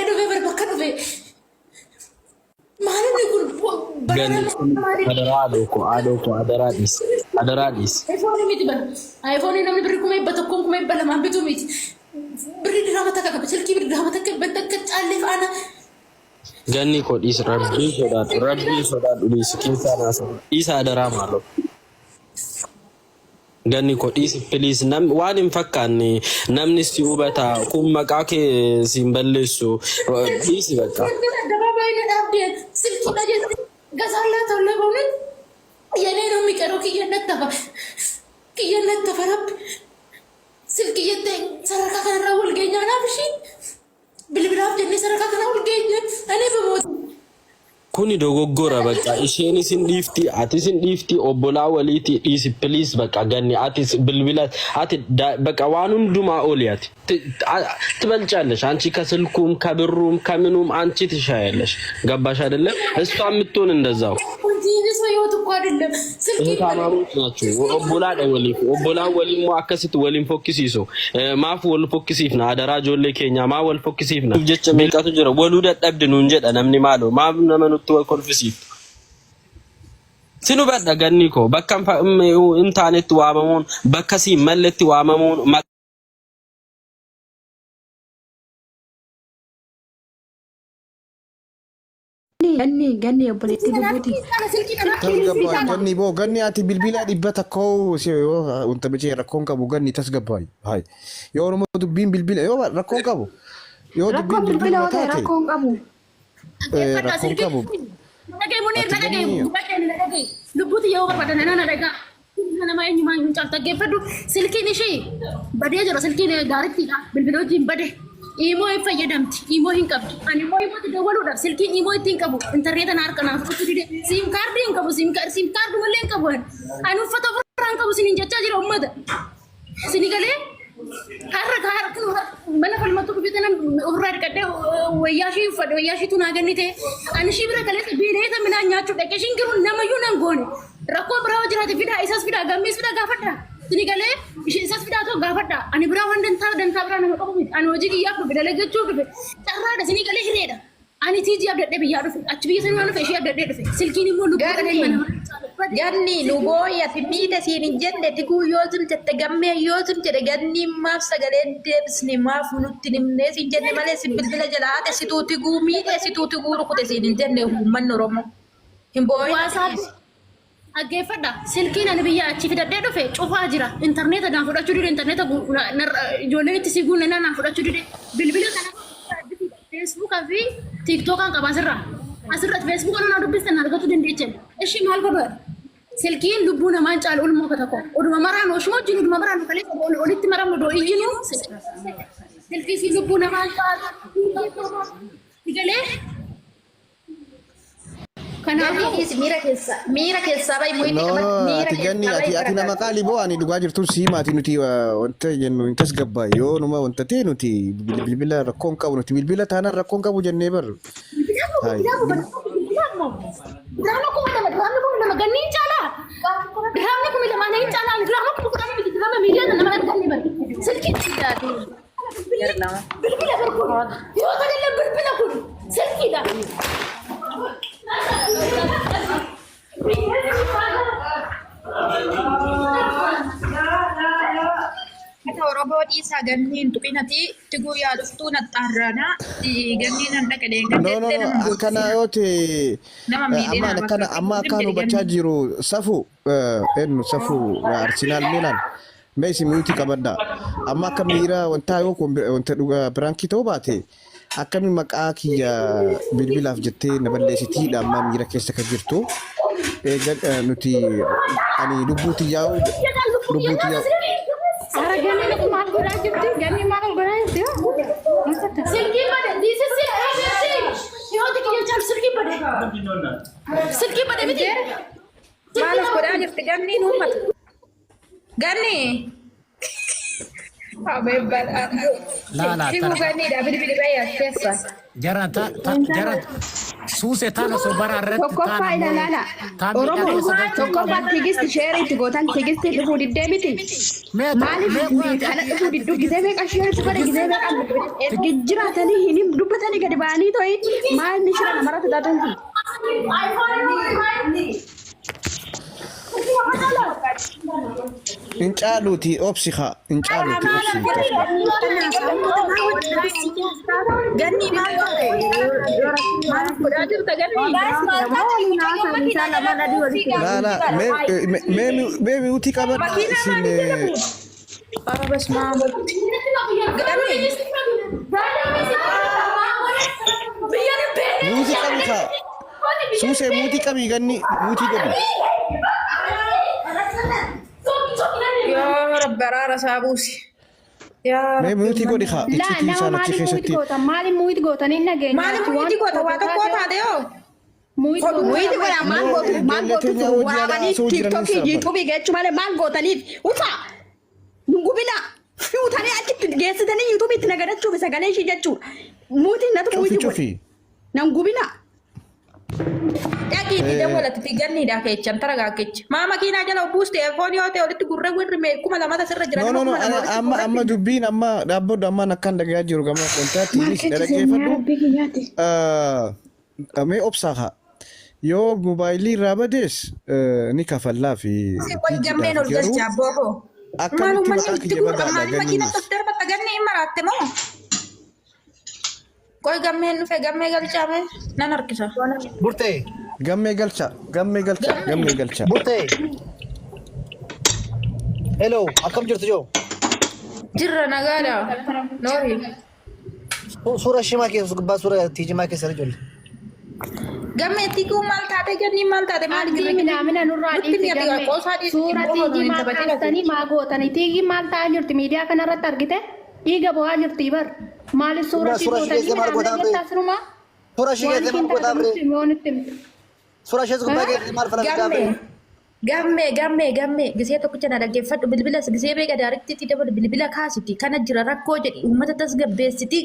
do be barbakka do be maal nukun Adaradis iPhone miti bar iPhone namni bir kumay batakkum kumay balama bitu miti bir drama takka silki bir drama takka batakka chalif ana Ganni ko is rabbi sodat ulis kinsana so isa darama lo Ganni ko is please nam wanim fakkanni namni si ubata kum makake simballesu is baka dababayna dabde silki baje gazalla tolle bonen yene no mi karo kiyanat tafarab silki yette saraka kana rawul genya na bishi bilbilaf jenne saraka kana ul genya ane bamot Kuni dogoggora baka isheni sin difti ati sin difti obbola waliti is please baka ganni ati bilbilat ati baka wanun duma oliyati ትበልጫለሽ አንቺ ከስልኩም ከብሩም ከምኑም አንቺ ትሻያለሽ ገባሽ አይደለ እሷ ምትሆን እንደዛው ዲስ ወይወት እኮ አይደለም ስልክ ታማሙት ናቸው ኦቦላ ወሊሞ አከስት ወሊም ፎክሲሶ ማፍ ወል ፎክሲፍና አደራ ጆሌ ኬኛ ማ ወል ፎክሲፍና ጀጭ መልቃቱ ጀረ ወሉ ደደብድ ነው እንጀ ደነምኒ ማሎ ማብ ነመኑት ወል ኮልፍሲፍ ሲኑ በደገኒኮ በከም ኢንተርኔት ዋመሙን በከሲ መልእክት ዋመሙን ganni obboleetti dubbuti ganni bo ganni ati bilbila dibbata ko unta biche rakkoon qabu ganni tasgabbaay hay yoo oromo dubbiin bilbila yoo rakkoon qabu yoo dubbiin bilbila taate rakkoon qabu nagay munir nagay dubbuti yoo barbaadan nana daga nama eenyuma hin caltaggeeffadhu silkiin ishee badee jira silkiin gaariittiidha bilbilootiin bade imo fayyadamti imo hin qabdi ani imo dawwaluudhaaf silkiin imo ittiin qabu interneeta na harkanaaf fudhatu dide sim card hin qabu sim card malee hin qabu ani uffata ofirraan qabu sinin jechaa jira ummata sini galee harka mana falmatu bitan ofirraa dhiqadhee wayyaashii uffadhe wayyaashiitu naa gannite ani shii bira galee biileeta minaan nyaachuu dhaqee shingiru namayyuu nan goone rakkoo biraa jiraate fidaa isas fidaa gammees fidaa gaafadha sini galee isas fidaa too gaafadha ani biraa waan dantaa biraa nama qabu ani hojii kiyyaaf dhufe dalagachuu dhufe carraadha sini galee hireedha ani tiijii abdadhee biyyaa dhufe achi biyya sanaa dhufe ishee abdadhee dhufe silkiin immoo lubbuu dhalee mana ganni nu booya timmiidha siin hin jenne tikuu yoo sun jette gammee yoo sun jedhe ganni maaf sagalee deebisne maaf nutti nimnee siin jenne malee siin bilbila jala haate situu tiguu miidhe situu tiguu rukute siin hin jenne uummanni oromoo hin booya aggeeffadha silkiin ani biyya achi fidadhee dhufe cufaa jira interneeta naan fudhachuu dide interneeta ijoolleen itti sii guunne naan fudhachuu dide bilbila kana feesbuukaa fi tiiktookaan qaba asirratti feesbuukaa naan dubbistan argachuu dandeechen ishi maal godhu silkiin lubbuu namaan caalu ulmoo katako oduma maraan oshmoo jiru oduma maraan kalee olitti maramnu doo iyyinu silkii fi lubbuu namaan caalu digalee miira keessa bayi mo'inni ati ganni ati nama qaali boo ani dhugaa jirtu siimaati nuti wanta jennu hin tasgabbaay yoo numa wanta ta'e nuti bilbila rakkoon qabu nuti bilbila taanaan rakkoon qabu jennee bar drama kuma nama ganni chala drama kuma nama nai chala drama kuma drama media nama ganni bar silki tidati bilbila yo kadalla bilbila kun silki da Kata Oromoo dhiisaa ganniin tuqinati tiguu yaaduftuu naxxaarraana ganniin handa kadeen no kana yote amma kan hubachaa jiru safu ennu safu Arsenal Milan Messi minuti kabadda amma akka miira wanta yoo wanta dhuga branki ta'uu baate akkami maqaa kiyya bilbilaaf jettee na balleessitiidha amma miira keessa kan jirtu nuti ani lubbuuti yaa'u Ara ganni na kuma gura jirti ganni maal gura jirti silki bade disi yo tiki yo chal silki bade biti maal gura jirti ganni numat ganni La ganni da bidi baya stessa jarata Suse tana so bararret tokkoffaa ilaala tokkoffaa tigisti sheeritti gootan tigisti dhufuu diddee miti maaliif kana dhufuu didduu gisee meeqa sheeritti godhe gisee meeqa ergi jiraatanii hin dubbatanii Isaan gadi ba'anii tooyi maal ni shira namarratti taatuun kun. Incaaluuti obsiha incaaluuti obsi. Ganni maal ta'e? Maal godhaa jirta ganni? Laala mee miutii qabadha isin. Basma Muutii qabi kaa. Suusee muutii qabii ganni muutii godhu. Ya Rabbi araara saabuusi. Mee muutii godhi kaa. Itti isaan achi keessatti. Maali muutii gootanii nageenya. Maali muutii goota waa tokko taate yoo? Muutii godha maal gootu waamanii tiktokii yuutuubii geechuu malee maal gootaniif utaa gubina fuutanii achitti geessitanii yuutuubiitti nagadachuuf sagalee ishii jechuudha. Muutiin natu muutii godhe. Nan gubina. Dhaqii itti dawwalatti ganniidhaa keechan taragaa keecha. Maa makiinaa jala buuste eefoon yoo ta'e walitti gurra wirri mee kuma lamata sirra jira. No amma dubbiin amma dhaabbadhu amma akkan dhagayaa jiru gama kontaatiinis dhaggeeffadhu. Mee obsaa haa. Yoo mobaayilii irraa badees ni kafallaa fi gammeen ol galchaa boho. Akkamitti maqaa kiyya badaadha ganniinis. Makiina tokko darbata gannii hin maraatte moo? Koi gammeen dhufe gammee galchaame nan harkisa. Burtee. Gammee galcha. Burtee. Hello, akkam jirtu joo? Jirra nagaadha. Noori. Suura shimaa keessa gubbaa suura tiijimaa keessa ijoollee. Gammee tiikuu maal taate gannii maal taate maal jirre? Mina nurraa dhiitti gammee. Suura tiigii maal kaastanii maa gootanii tiigii maal ta'aa jirti miidiyaa kanarratti argite? Dhiiga bu'aa jirti bar. Maaliif suura ishee gootanii taasiruma? Suura ishee keessa maal gootaa ture? Suura ishee gubbaa keessa maal falanqaa ture? Gammee gisee tokkicha na dhaggeeffadhu bilbila gisee beeka daariktiitti dabalu bilbila kaasiti kana jira rakkoo jedhi uummata tasgabbeessiti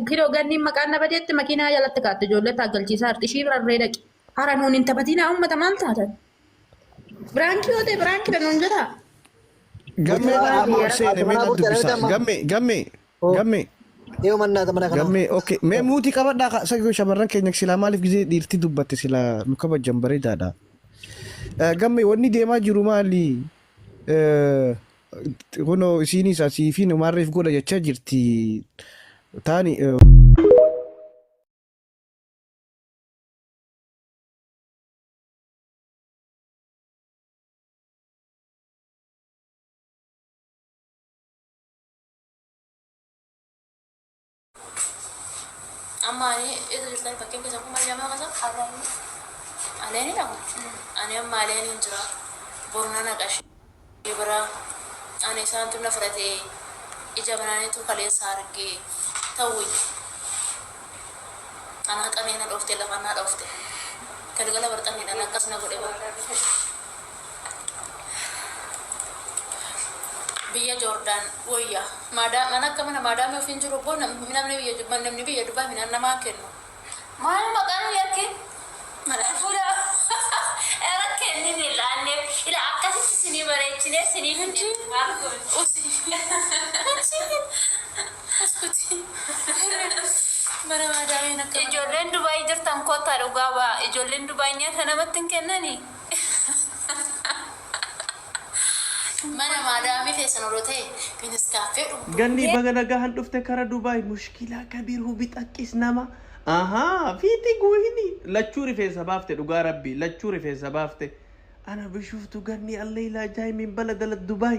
kiloo ganniin maqaan na badeetti makiinaa jalatti kaatte ijoollee taaggalchiisaa harti ishii birarree dhaqi hara nuun hin taphatinaa uummata maal taatan biraankii yoo ta'e biraankii nuun jira. Gammee. Gammee okay mee muutii qabadhaa sagoo shamarran keenya silaa maaliif gisee dhiirti dubbatte silaa nu kabajan bareedaadha. Gammee wanni deemaa jiru maali? Kuno isiinis asii fi numaarreef godha jechaa jirti. Taani Amma itu jelas pakai kisah kumar jamaah kasar. Aleni dong. Ane amma aleni jera. Borna nagash. Ibra. Ane santu na frate. Ijabana itu kalian sarge. Tahu. Anak kami na dofte lah mana dofte. Kalau kalau bertani dan nakas na gede. Biya Jordan, woya. Mana kami nama fin juru pun minam ni biya Dubai minam nama ken. Mana makan yakin? Mana pula? Era ken ni lane. Ila akasi sini berecine sini hunci. Usi. Usi. Mana madam nak. Ijolen Dubai jertam kota rugawa. Ijolen Dubai nya thana matin kenani. Mana madami fesan orote pinis cafe Ganni baga nagahan dhufte kara Dubai mushkila kabir hubit akkis nama aha fiti guhini lachuu rifeensa baafte dhugaa rabbi lachuu rifeensa baafte ana bishuftu ganni allayla jaay min balada Dubai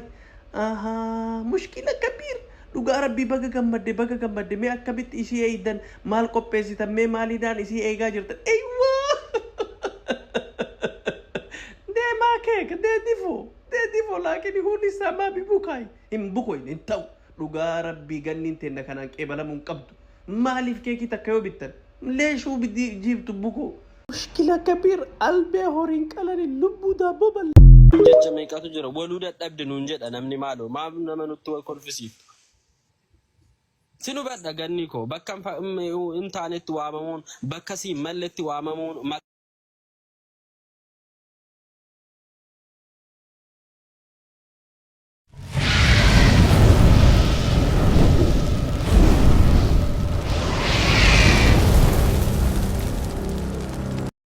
aha mushkila kabir dhugaa rabbi baga gammadde mee akkamitti isii eeydan maal qopheessitan mee maaliidhaan isii eegaa jirtan eywa deemaa keeka deedifo laakiin hundi samaa bibukaay hin bukoyn hin ta'u dhugaa rabbii ganniin teenna kanaan qeebalamuun qabdu maaliif keekii takka yoo bittan leeshuu jiiftu bukoo mushkila kabiir albee horiin qalanii lubbuu daabboo bal'aa. Jecha meeqatu jira waluu dadhabde nuun jedha namni maaloo maaf nama nutti wal kolfisiiftu. Sinu badha ganni koo bakka hin taanetti waamamuun bakka siin malletti waamamuun